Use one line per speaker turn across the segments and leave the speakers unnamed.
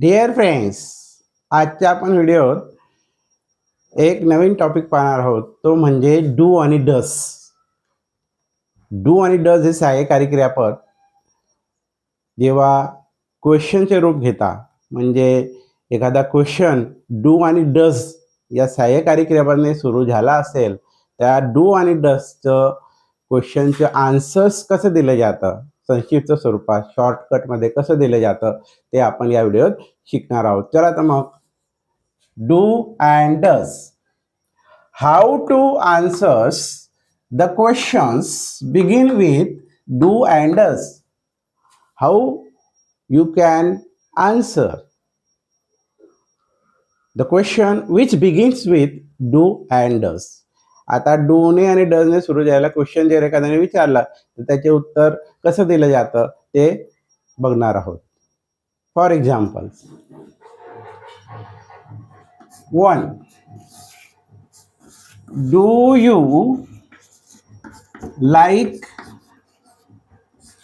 Dear friends, आजच्या आपण व्हिडिओत एक नवीन टॉपिक पाहणार आहोत. तो म्हणजे डू आणि डस. डू आणि डस हे सहाय्यकारी क्रियापद जेव्हा क्वेश्चनचे रूप घेता, म्हणजे एखादा क्वेश्चन डू आणि डस या सहाय्यकारी क्रियापदाने सुरू झाला असेल, त्या डू आणि डसचं क्वेश्चनचे आन्सर्स कसं दिलं जातं, संक्षिप्त स्वरूपात शॉर्टकटमध्ये कसं दिलं जातं, ते आपण या व्हिडिओत शिकणार आहोत. चला तर मग do and does. How to answers the questions begin with do and does. How you can answer the question which begins with do and does. आता डूने आणि डजने सुरू झालेला क्वेश्चन जर एखाद्याने विचारला तर त्याचे उत्तर कसं दिलं जातं ते बघणार आहोत. For example, 1. Do you like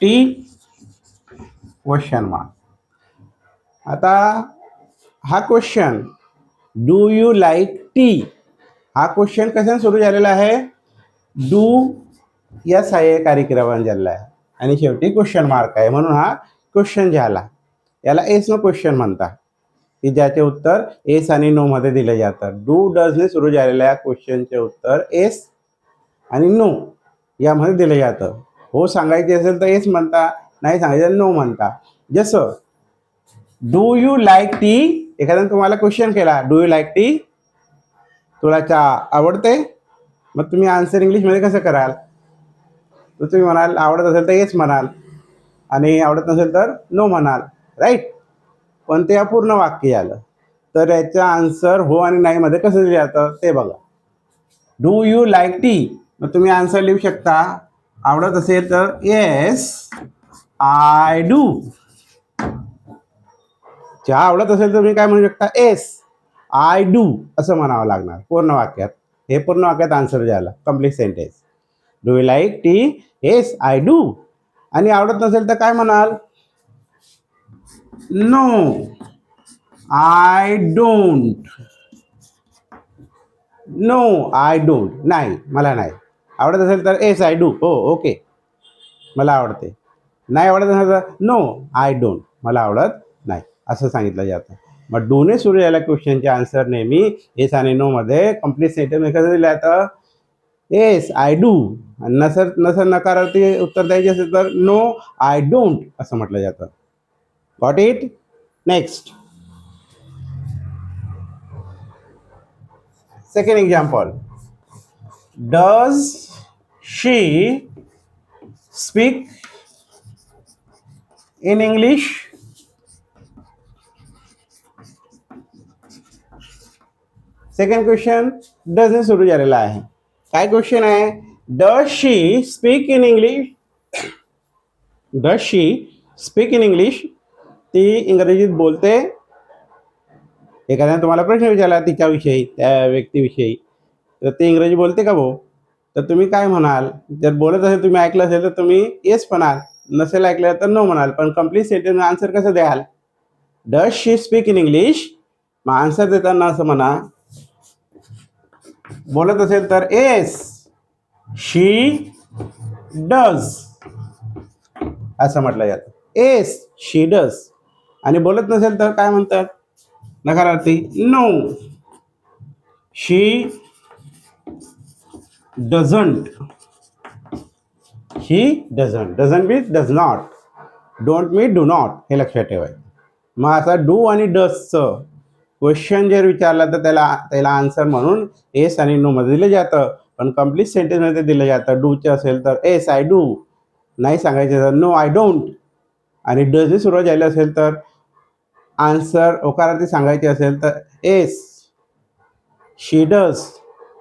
T question mark. आता हा question do you like T हा क्वेश्चन कशाने सुरू झालेला आहे? डू या सहाय्यकारी क्रियापदाने झालेला आहे आणि शेवटी क्वेश्चन मार्क आहे, म्हणून हा क्वेश्चन झाला. याला एस नो क्वेश्चन म्हणतात, की ज्याचे उत्तर एस आणि नो मध्ये दिले जातात. डू डजने सुरू झालेल्या क्वेश्चनचे उत्तर एस आणि नो यामध्ये दिले जातं. हो सांगायचे असेल तर एस म्हणता, नाही सांगायचं नो म्हणता. जसं डू यू लाईक टी, एखाद्याने तुम्हाला क्वेश्चन केला डू यू लाईक टी, तुला चहा आवडते, मग तुम्ही आन्सर इंग्लिशमध्ये कसं कराल? तर तुम्ही म्हणाल आवडत असेल तर येस म्हणाल आणि आवडत नसेल तर नो म्हणाल, राईट. पण ते अपूर्ण वाक्य झालं. तर याचा आन्सर हो आणि नाही मध्ये कसं दिलं जातं ते बघा. डू यू लाईक टी, मग तुम्ही आन्सर लिहू शकता, आवडत असेल तर येस आय डू. चहा आवडत असेल तर तुम्ही काय म्हणू शकता? येस आय डू असं म्हणावं लागणार पूर्ण वाक्यात. हे पूर्ण वाक्यात आन्सर झाला, complete sentence. Do you like tea, yes I do. आणि आवडत नसेल तर काय म्हणाल? No I don't. No I don't, नाही मला नाही. आवडत असेल तर येस आय डू, हो ओके मला आवडते. नाही आवडत असेल तर नो आय डोंट, मला आवडत नाही असं सांगितलं जातं. मग डूने सुरू झालेल्या क्वेश्चनचे आन्सर नेहमी येस आणि नो मध्ये कम्प्लीट सेंटेन्स कसं दिलं जातं? Yes I do. नसर नकारार्थी उत्तर द्यायचे असेल तर नो आय डोंट असं म्हटलं जातं. Got it? Next, second example. Does she speak in English? Second question डजने सुरू झालेला आहे. काय क्वेश्चन आहे? Does she speak in English? Does she speak in English? ती इंग्रजीत बोलते. एखाद्याने तुम्हाला प्रश्न विचारला तिच्याविषयी, त्या व्यक्तीविषयी, तर ती इंग्रजी बोलते का भाऊ? तर तुम्ही काय म्हणाल? जर बोलत असेल, तुम्ही ऐकलं असेल तर तुम्ही येस म्हणाल, नसेल ऐकलं तर नो म्हणाल. पण कम्प्लीट सेंटेन्स आन्सर कसं द्याल? Does she speak in English, मग आन्सर देताना असं म्हणा, बोलत असेल तर येस शी डज असं म्हटलं जातं. Yes she does. आणि बोलत नसेल तर काय म्हणतात नकारार्थी? No she doesn't. She doesn't. Doesn't means does not, don't mean do not, हे लक्षात ठेवायचं. मग असा डू आणि डजचं क्वेश्चन जर विचारला तर त्याला आन्सर म्हणून येस आणि नो मध्ये दिलं जातं. पण कम्प्लीट सेंटेन्समध्ये दिलं जातं. डूचे असेल तर येस आय डू, नाही सांगायचे तर नो आय डोंट. आणि डजने सुरुवात झाली असेल तर आन्सर होकारार्थी सांगायचे असेल तर येस शी डज.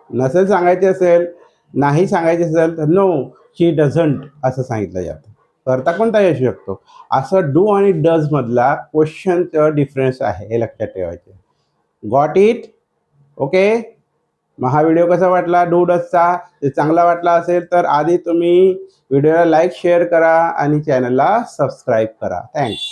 नसेल सांगायचे असेल, नाही सांगायचे असेल तर नो शी डझंट असं सांगितलं जातं. करता कोणताही असू शकतो. असं डू आणि डज मधला क्वेश्चनचं डिफरन्स आहे, हे लक्षात ठेवायचे. Got it? ओके. मग हा व्हिडिओ कसा वाटला डू डजचा? ते चांगला वाटला असेल तर आधी तुम्ही व्हिडिओला लाईक शेअर करा आणि चॅनलला सबस्क्राईब करा. थँक्स.